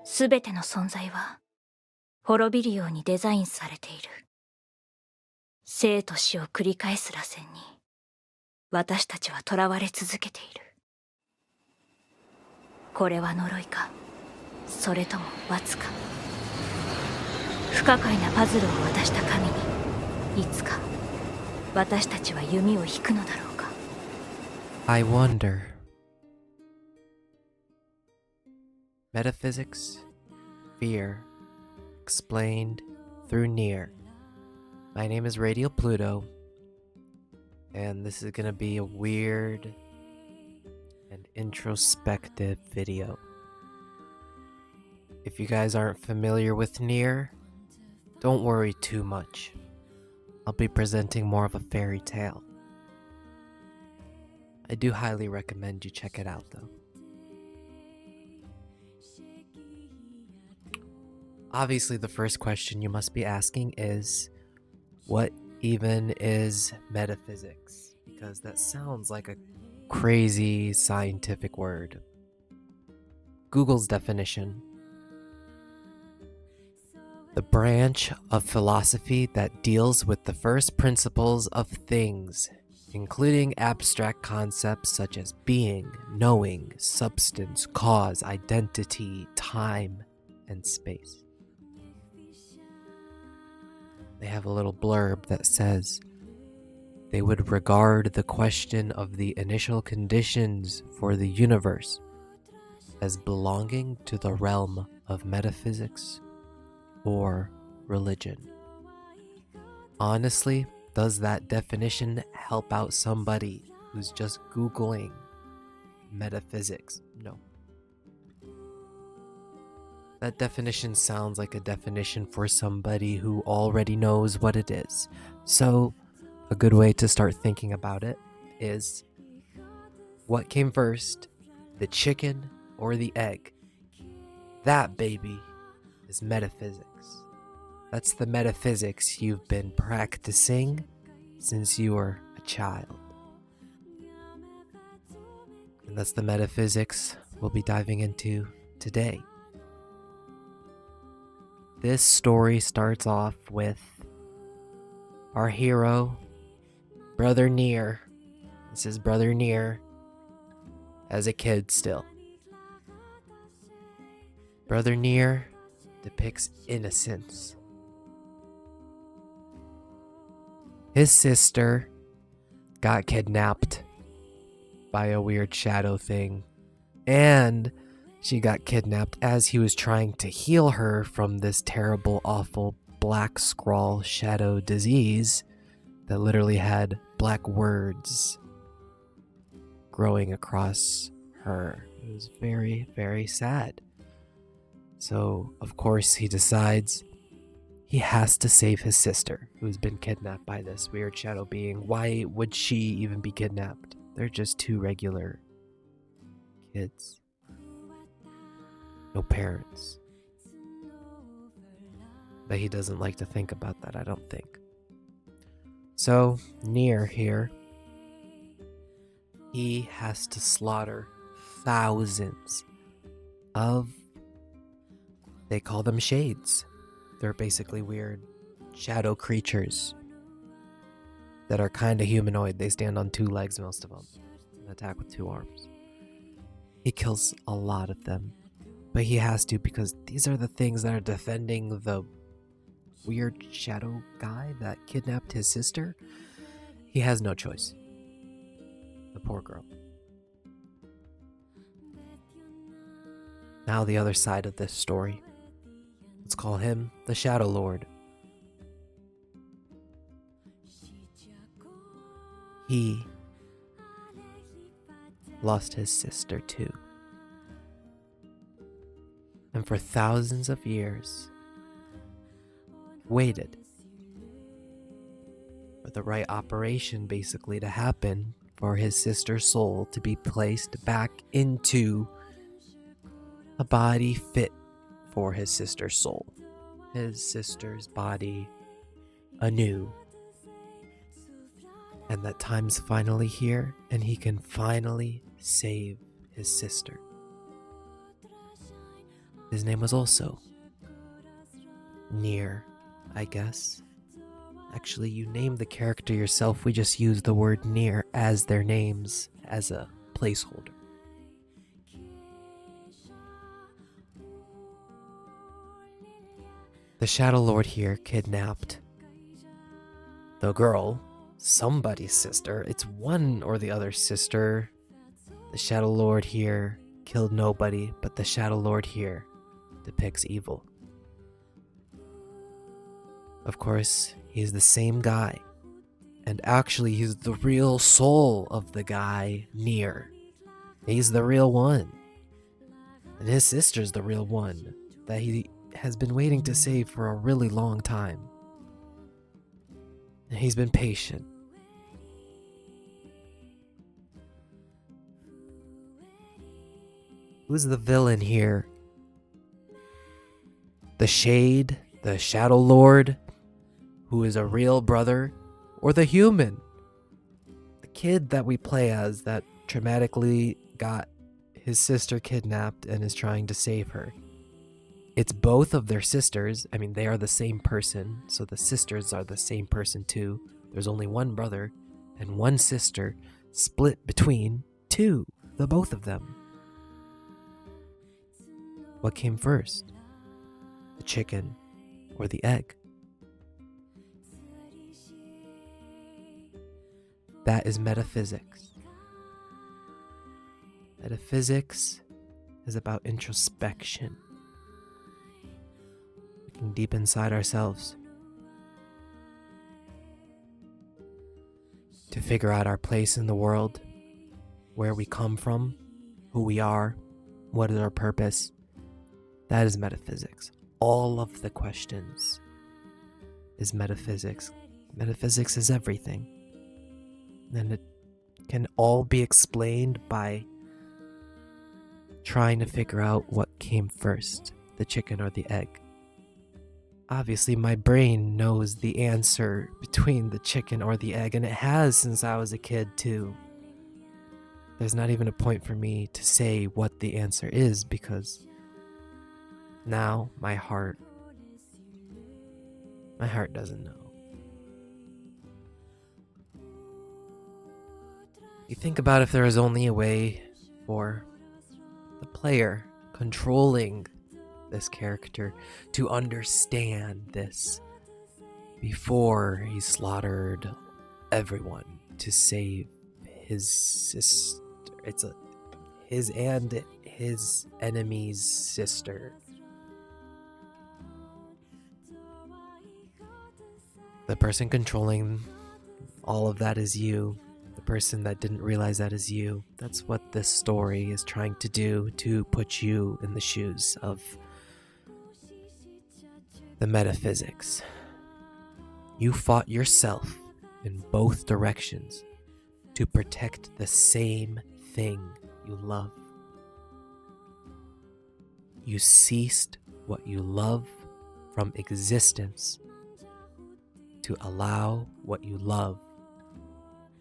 すべての存在は滅びるようにデザインされている。生と死を繰り返す螺旋に私たちは囚われ続けている。これは呪いか、それとも罰か。不可解なパズルを渡した神にいつか私たちは弓を引くのだろうか。 I wonder. Metaphysics, fear, explained through NieR. My name is Radial Pluto, and this is gonna be a weird and introspective video. If you guys aren't familiar with NieR, don't worry too much. I'll be presenting more of a fairy tale. I do highly recommend you check it out though. Obviously, the first question you must be asking is, what even is metaphysics? Because that sounds like a crazy scientific word. Google's definition: the branch of philosophy that deals with the first principles of things, including abstract concepts such as being, knowing, substance, cause, identity, time, and space. They have a little blurb that says they would regard the question of the initial conditions for the universe as belonging to the realm of metaphysics or religion. Honestly, does that definition help out somebody who's just Googling metaphysics? No. That definition sounds like a definition for somebody who already knows what it is. So, a good way to start thinking about it is, what came first, the chicken or the egg? That, baby, is metaphysics. That's the metaphysics you've been practicing since you were a child. And that's the metaphysics we'll be diving into today. This story starts off with our hero, Brother NieR. This is Brother NieR as a kid still. Brother NieR depicts innocence. His sister got kidnapped by a weird shadow thing, and she got kidnapped as he was trying to heal her from this terrible, awful black scrawl shadow disease that literally had black words growing across her. It was very, very sad. So, of course, he decides he has to save his sister, who's been kidnapped by this weird shadow being. Why would she even be kidnapped? They're just two regular kids. No parents. But he doesn't like to think about that, I don't think. So, NieR here, he has to slaughter thousands of, they call them shades. They're basically weird shadow creatures that are kind of humanoid. They stand on two legs, most of them, and attack with two arms. He kills a lot of them. But he has to, because these are the things that are defending the weird shadow guy that kidnapped his sister. He has no choice. The poor girl. Now the other side of this story. Let's call him the Shadow Lord. He lost his sister too. And for thousands of years, waited for the right operation basically to happen for his sister's soul to be placed back into a body fit for his sister's soul. His sister's body anew. And that time's finally here, and he can finally save his sister. His name was also NieR, I guess. Actually, you named the character yourself. We just use the word NieR as their names as a placeholder. The Shadow Lord here kidnapped the girl, somebody's sister. It's one or the other sister. The Shadow Lord here killed nobody, but the Shadow Lord here depicts evil. Of course, he's the same guy. And actually, he's the real soul of the guy, NieR. He's the real one. And his sister's the real one that he has been waiting to save for a really long time. And he's been patient. Who's the villain here? The Shade, the Shadow Lord, who is a real brother, or the human? The kid that we play as that traumatically got his sister kidnapped and is trying to save her. It's both of their sisters. I mean, they are the same person, so the sisters are the same person too. There's only one brother and one sister split between two, the both of them. What came first? The chicken or the egg? That is metaphysics. Metaphysics is about introspection. Looking deep inside ourselves to figure out our place in the world, where we come from, who we are, what is our purpose. That is metaphysics. All of the questions is metaphysics. Metaphysics is everything. And it can all be explained by trying to figure out what came first, the chicken or the egg. Obviously, my brain knows the answer between the chicken or the egg, and it has since I was a kid too. There's not even a point for me to say what the answer is, because now my heart doesn't know. You think about if there was only a way for the player controlling this character to understand this before he slaughtered everyone to save his sister. It's his and his enemy's sister. The person controlling all of that is you. The person that didn't realize that is you. That's what this story is trying to do, to put you in the shoes of the metaphysics. You fought yourself in both directions to protect the same thing you love. You ceased what you love from existence to allow what you love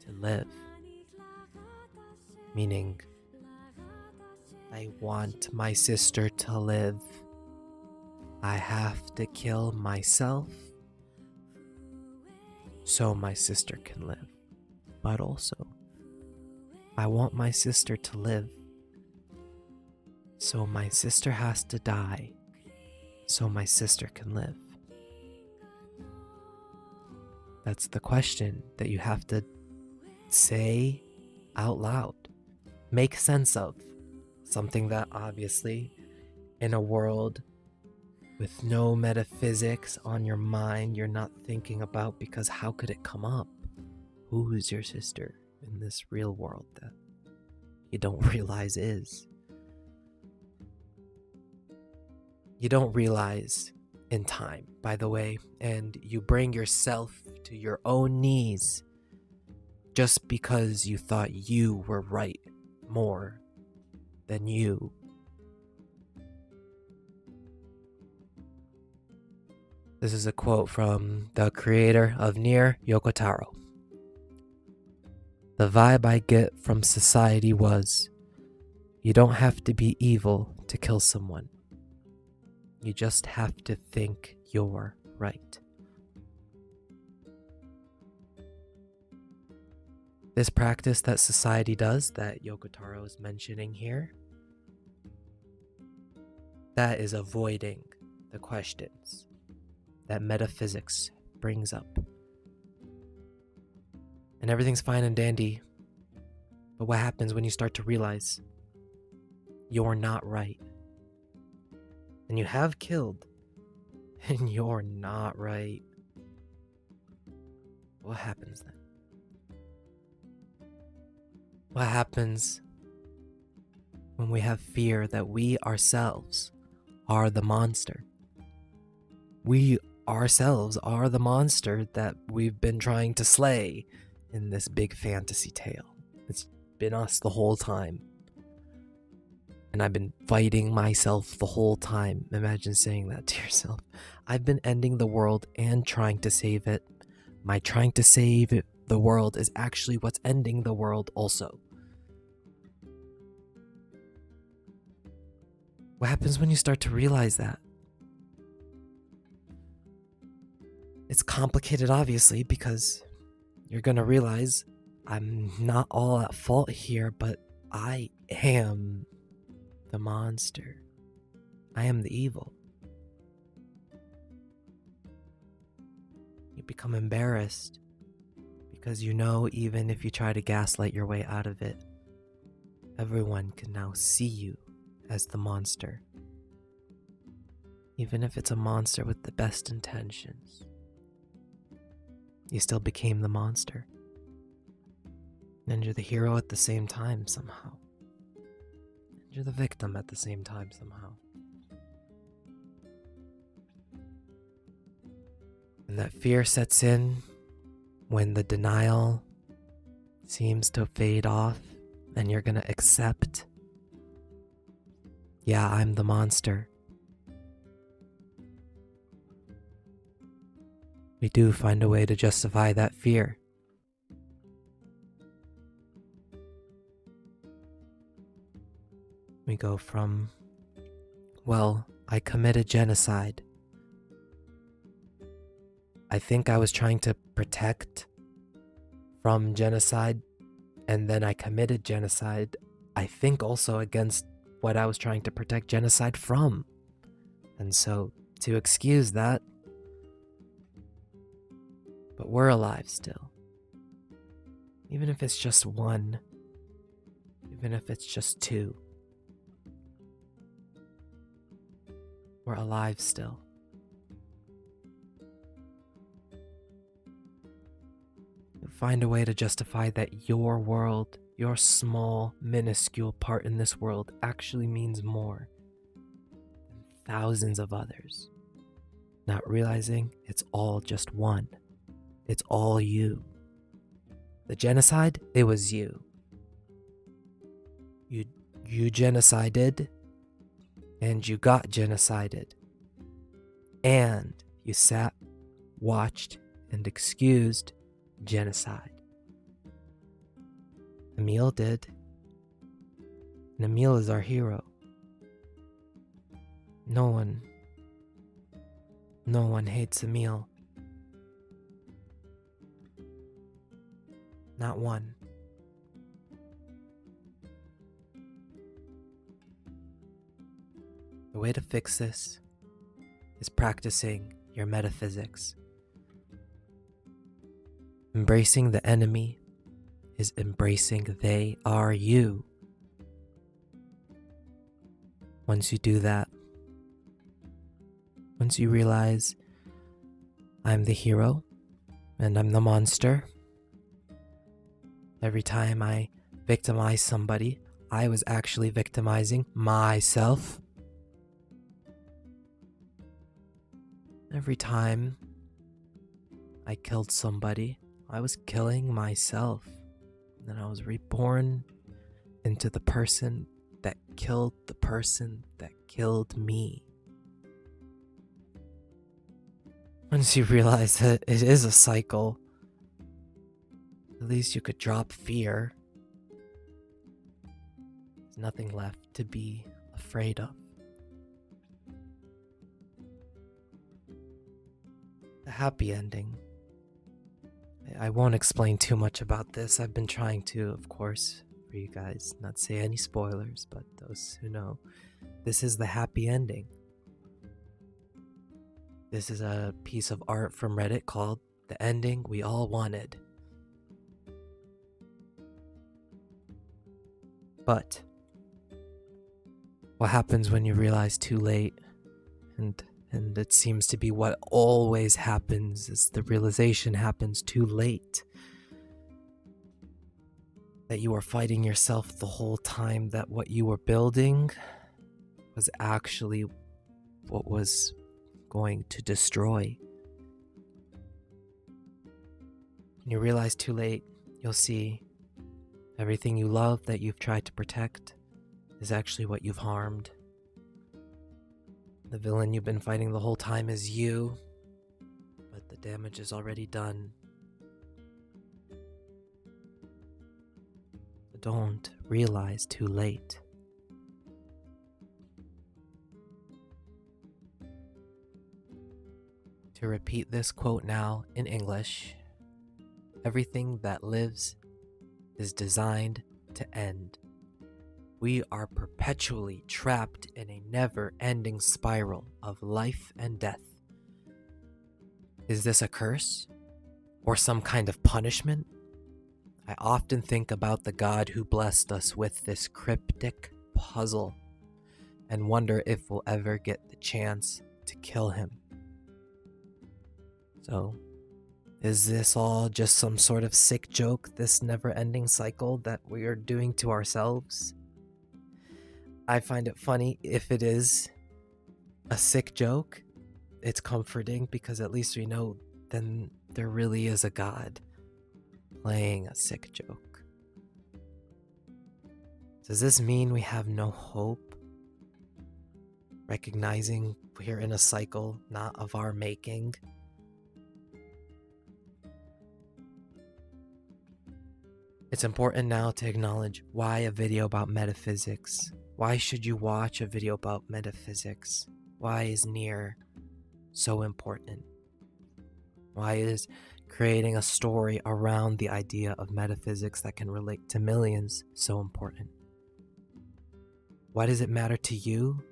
to live. Meaning, I want my sister to live. I have to kill myself so my sister can live. But also, I want my sister to live, so my sister has to die so my sister can live. That's the question that you have to say out loud. Make sense of something that obviously in a world with no metaphysics on your mind you're not thinking about, because how could it come up? Who is your sister in this real world that you don't realize is? You don't realize in time, by the way, and you bring yourself to your own knees just because you thought you were right more than you. This is a quote from the creator of NieR, Yoko Taro. The vibe I get from society was, you don't have to be evil to kill someone. You just have to think you're right. This practice that society does, that Yoko Taro is mentioning here, that is avoiding the questions that metaphysics brings up. And everything's fine and dandy, but what happens when you start to realize you're not right? And you have killed, and you're not right. What happens then? What happens when we have fear that we ourselves are the monster? We ourselves are the monster that we've been trying to slay in this big fantasy tale. It's been us the whole time. And I've been fighting myself the whole time. Imagine saying that to yourself. I've been ending the world and trying to save it. My trying to save it, the world is actually what's ending the world also. What happens when you start to realize that? It's complicated, obviously, because you're going to realize I'm not all at fault here, but I am the monster. I am the evil. You become embarrassed because you know even if you try to gaslight your way out of it, everyone can now see you as the monster. Even if it's a monster with the best intentions. You still became the monster. And you're the hero at the same time somehow. And you're the victim at the same time somehow. And that fear sets in when the denial seems to fade off and you're gonna accept, yeah, I'm the monster. We do find a way to justify that fear. We go from, well, I committed genocide. I think I was trying to protect from genocide, and then I committed genocide, I think also against what I was trying to protect genocide from. And so, to excuse that, but we're alive still. Even if it's just one, even if it's just two, we're alive still. You'll find a way to justify that your world, your small, minuscule part in this world actually means more than thousands of others. Not realizing it's all just one. It's all you. The genocide, it was you. You genocided, and you got genocided. And you sat, watched, and excused genocide. Emil did. And Emil is our hero. No one hates Emil. Not one. The way to fix this is practicing your metaphysics. Embracing the enemy is embracing they are you. Once you do that, once you realize I'm the hero and I'm the monster, every time I victimize somebody, I was actually victimizing myself. Every time I killed somebody, I was killing myself. And then I was reborn into the person that killed the person that killed me. Once you realize that it is a cycle, at least you could drop fear. There's nothing left to be afraid of. The happy ending. I won't explain too much about this. I've been trying to, of course, for you guys, not say any spoilers, but those who know, this is the happy ending. This is a piece of art from Reddit called The Ending We All Wanted. But what happens when you realize too late, and it seems to be what always happens, is the realization happens too late. That you were fighting yourself the whole time, that what you were building was actually what was going to destroy. When you realize too late, you'll see everything you love that you've tried to protect is actually what you've harmed. The villain you've been fighting the whole time is you, but the damage is already done. But don't realize too late. To repeat this quote now in English, everything that lives is designed to end. We are perpetually trapped in a never-ending spiral of life and death. Is this a curse? Or some kind of punishment? I often think about the God who blessed us with this cryptic puzzle and wonder if we'll ever get the chance to kill him. So, is this all just some sort of sick joke, this never-ending cycle that we are doing to ourselves? I find it funny if it is a sick joke. It's comforting because at least we know then there really is a God playing a sick joke. Does this mean we have no hope? Recognizing we're in a cycle not of our making? It's important now to acknowledge why a video about metaphysics. Why should you watch a video about metaphysics? Why is NieR so important? Why is creating a story around the idea of metaphysics that can relate to millions so important? Why does it matter to you?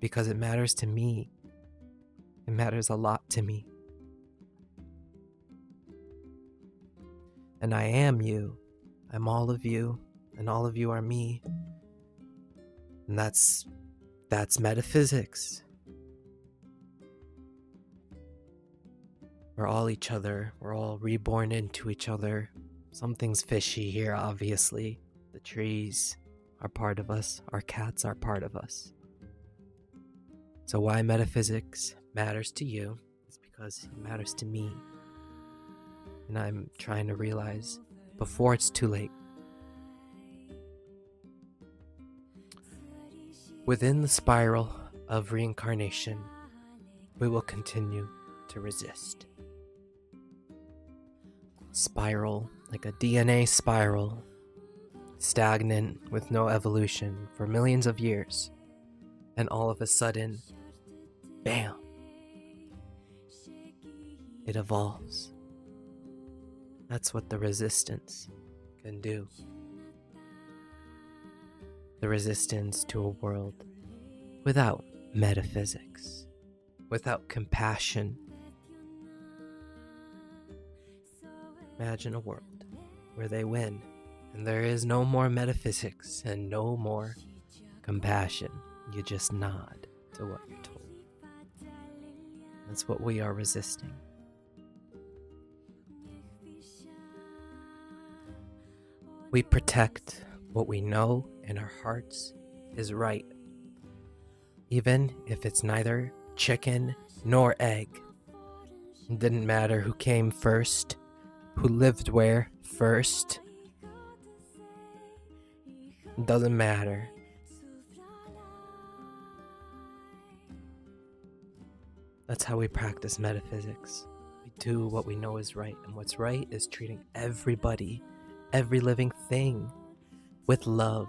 Because it matters to me. It matters a lot to me. And I am you. I'm all of you, and all of you are me. And that's metaphysics. We're all each other. We're all reborn into each other. Something's fishy here, obviously. The trees are part of us. Our cats are part of us. So why metaphysics matters to you is because it matters to me. And I'm trying to realize before it's too late. Within the spiral of reincarnation, we will continue to resist. Spiral, like a DNA spiral, stagnant with no evolution for millions of years, and all of a sudden, bam, it evolves. That's what the resistance can do. The resistance to a world without metaphysics, without compassion. Imagine a world where they win and there is no more metaphysics and no more compassion. You just nod to what you're told. That's what we are resisting. We protect what we know in our hearts is right, even if it's neither chicken nor egg. It didn't matter who came first, who lived where first. It doesn't matter. That's how we practice metaphysics. We do what we know is right, and what's right is treating everybody, every living thing, with love.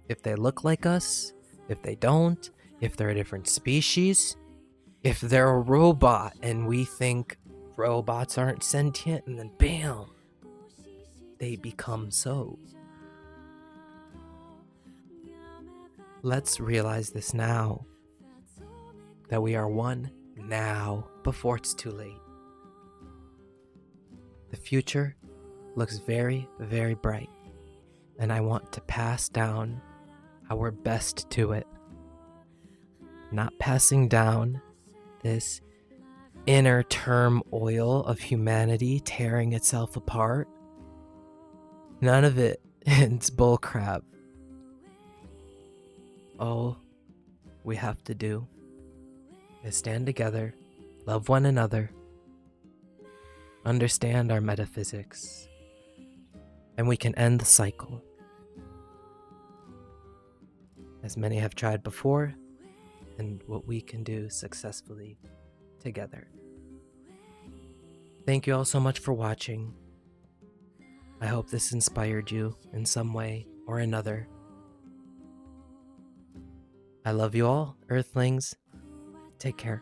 If they look like us, if they don't, if they're a different species, if they're a robot and we think robots aren't sentient, and then bam, they become so. Let's realize this now, that we are one now before it's too late. The future looks very, very bright, and I want to pass down our best to it. Not passing down this inner turmoil of humanity tearing itself apart. None of it. It's bullcrap. All we have to do is stand together, love one another, understand our metaphysics, and we can end the cycle. As many have tried before, and what we can do successfully together. Thank you all so much for watching. I hope this inspired you in some way or another. I love you all, Earthlings. Take care.